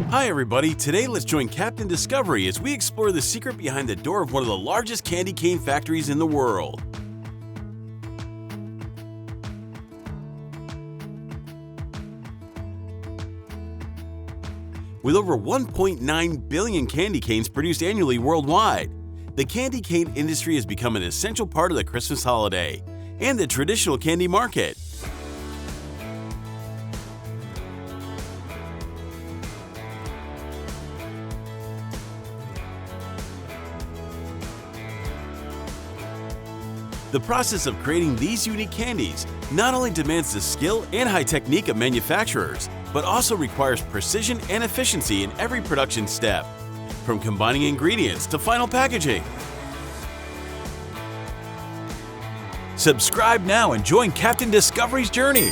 Hi everybody, today let's join Captain Discovery as we explore the secret behind the door of one of the largest candy cane factories in the world. With over 1.9 billion candy canes produced annually worldwide, the candy cane industry has become an essential part of the Christmas holiday and the traditional candy market. The process of creating these unique candies not only demands the skill and high technique of manufacturers, but also requires precision and efficiency in every production step, from combining ingredients to final packaging. Subscribe now and join Captain Discovery's journey.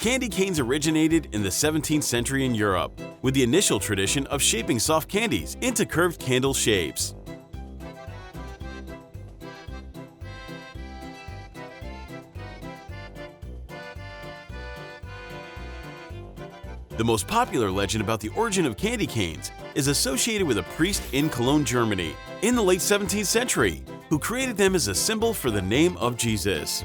Candy canes originated in the 17th century in Europe, with the initial tradition of shaping soft candies into curved candle shapes. The most popular legend about the origin of candy canes is associated with a priest in Cologne, Germany, in the late 17th century, who created them as a symbol for the name of Jesus.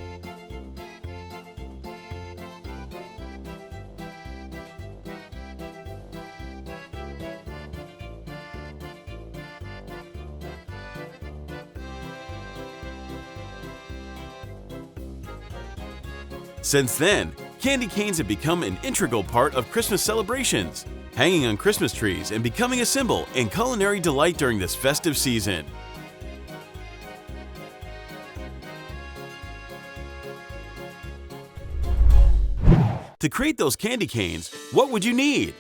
Since then, candy canes have become an integral part of Christmas celebrations, hanging on Christmas trees and becoming a symbol and culinary delight during this festive season. To create those candy canes, what would you need?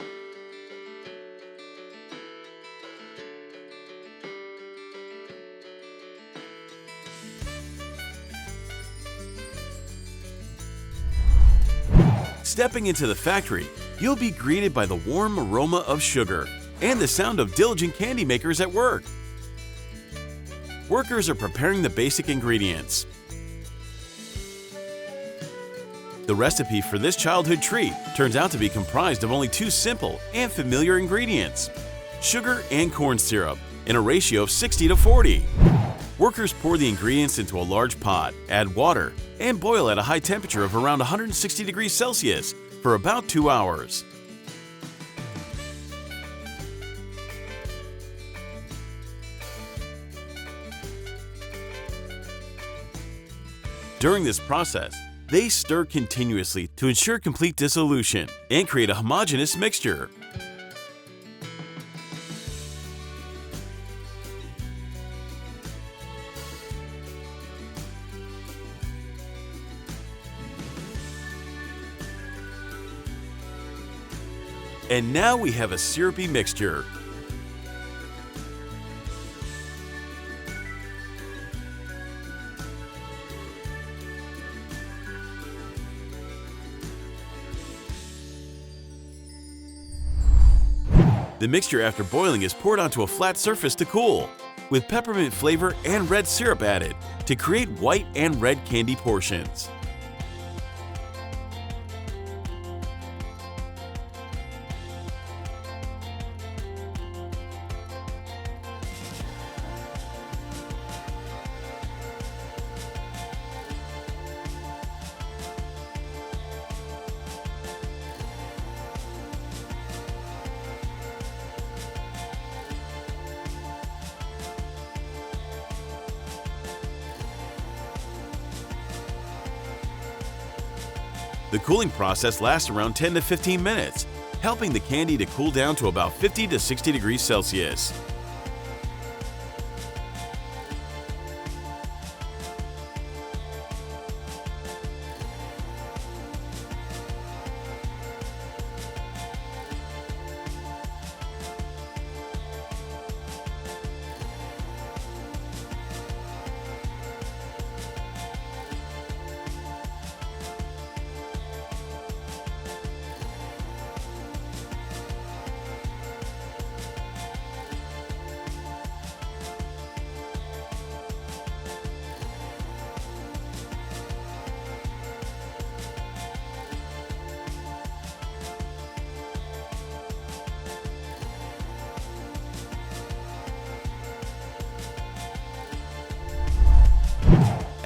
Stepping into the factory, you'll be greeted by the warm aroma of sugar and the sound of diligent candy makers at work. Workers are preparing the basic ingredients. The recipe for this childhood treat turns out to be comprised of only two simple and familiar ingredients: sugar and corn syrup in a ratio of 60:40. Workers pour the ingredients into a large pot, add water, and boil at a high temperature of around 160 degrees Celsius for about 2 hours. During this process, they stir continuously to ensure complete dissolution and create a homogeneous mixture. And now we have a syrupy mixture. The mixture after boiling is poured onto a flat surface to cool, with peppermint flavor and red syrup added to create white and red candy portions. The cooling process lasts around 10 to 15 minutes, helping the candy to cool down to about 50 to 60 degrees Celsius.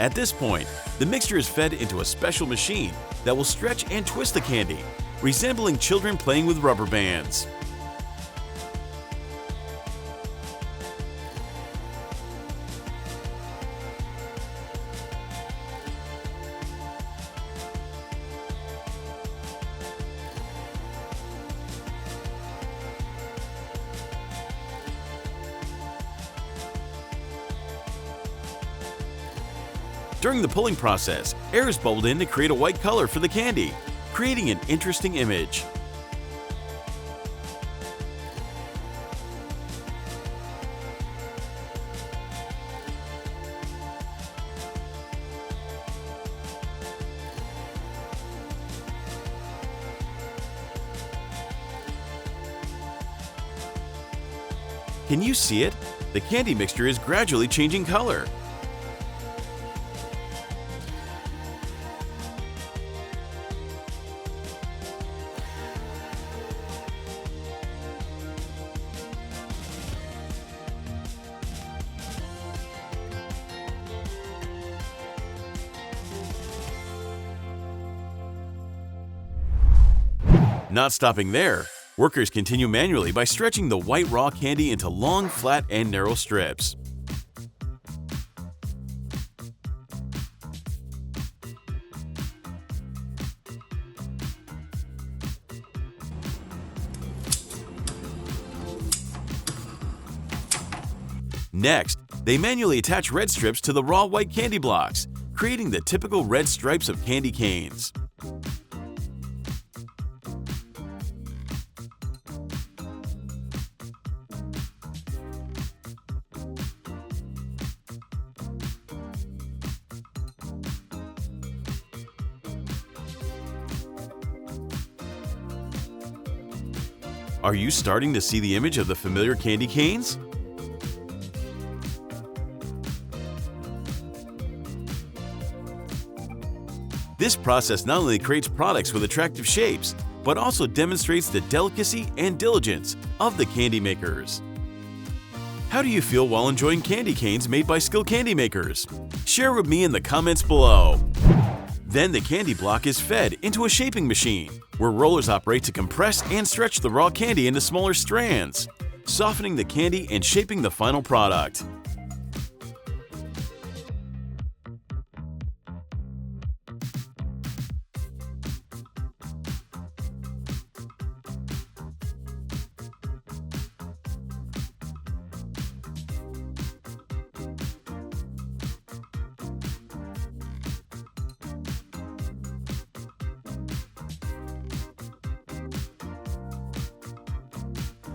At this point, the mixture is fed into a special machine that will stretch and twist the candy, resembling children playing with rubber bands. During the pulling process, air is bubbled in to create a white color for the candy, creating an interesting image. Can you see it? The candy mixture is gradually changing color. Not stopping there, workers continue manually by stretching the white raw candy into long, flat, and narrow strips. Next, they manually attach red strips to the raw white candy blocks, creating the typical red stripes of candy canes. Are you starting to see the image of the familiar candy canes? This process not only creates products with attractive shapes, but also demonstrates the delicacy and diligence of the candy makers. How do you feel while enjoying candy canes made by skilled candy makers? Share with me in the comments below. Then the candy block is fed into a shaping machine, where rollers operate to compress and stretch the raw candy into smaller strands, softening the candy and shaping the final product.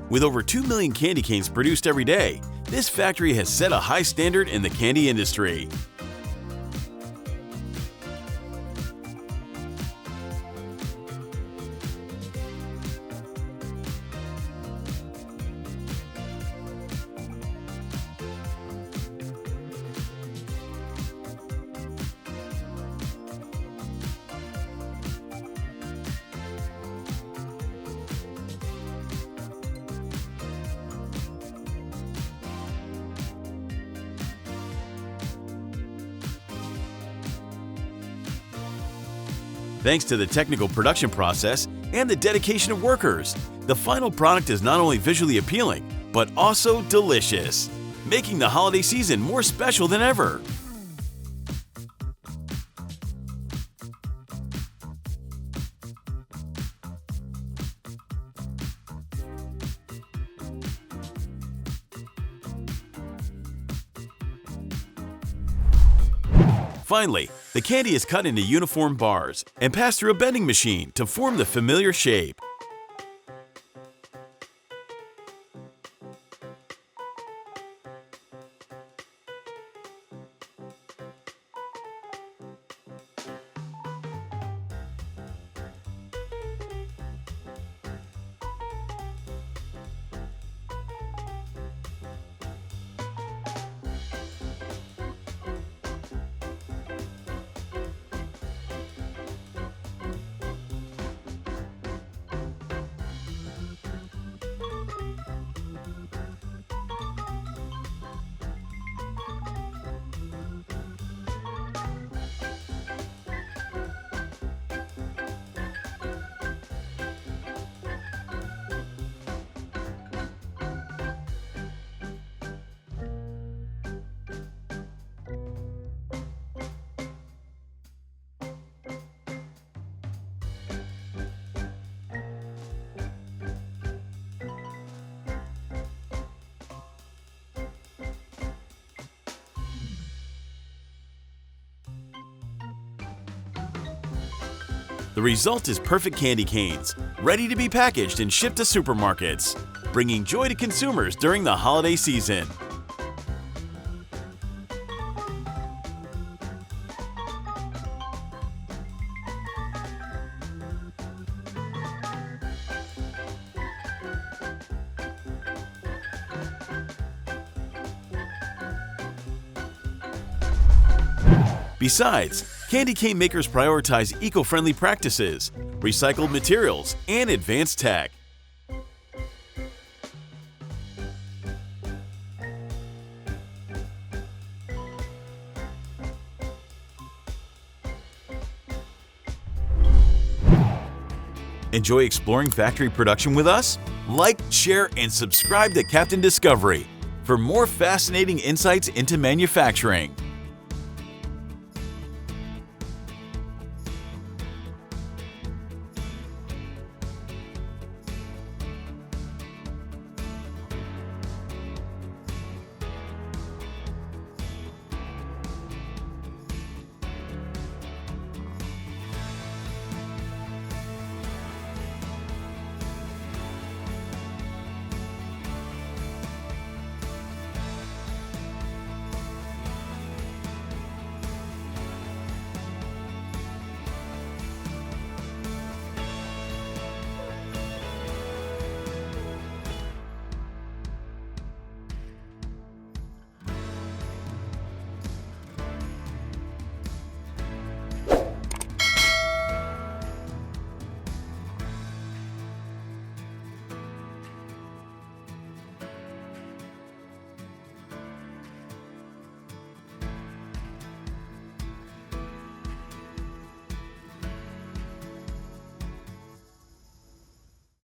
With over 2 million candy canes produced every day, this factory has set a high standard in the candy industry. Thanks to the technical production process and the dedication of workers, the final product is not only visually appealing, but also delicious, making the holiday season more special than ever. Finally, the candy is cut into uniform bars and passed through a bending machine to form the familiar shape. The result is perfect candy canes, ready to be packaged and shipped to supermarkets, bringing joy to consumers during the holiday season. Besides, candy cane makers prioritize eco-friendly practices, recycled materials, and advanced tech. Enjoy exploring factory production with us? Like, share, and subscribe to Captain Discovery for more fascinating insights into manufacturing.